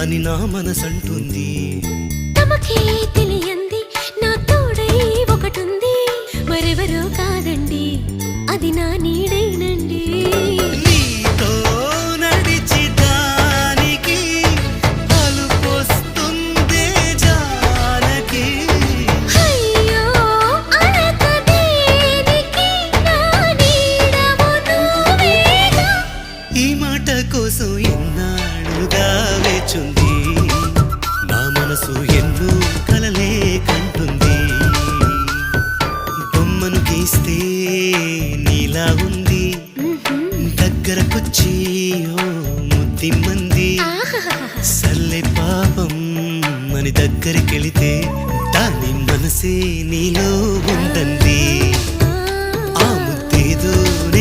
అని నా మనసంటుంది. తమకే తెలియంది నా తోడై ఒకటుంది, మరెవరో కాదండి అది నా నీడేనండి. నీతో నడిచి దానికి అలుపొస్తుందే జానకి. అయ్యో అనక దేనికి నా నీడవు నువ్వేగా. ఈ మాట కోసం ఎన్నాళ్ళుగా వేచుంది, నా మనసు ఎన్నో కలలే కంటుంది. బొమ్మను గీస్తే నీలా ఉంది, దగ్గరకొచ్చి ఓ ముద్దిమ్మంది. సల్లే పాపం అని దగ్గరికెళితే దాని మనసే నీలో ఉందంది.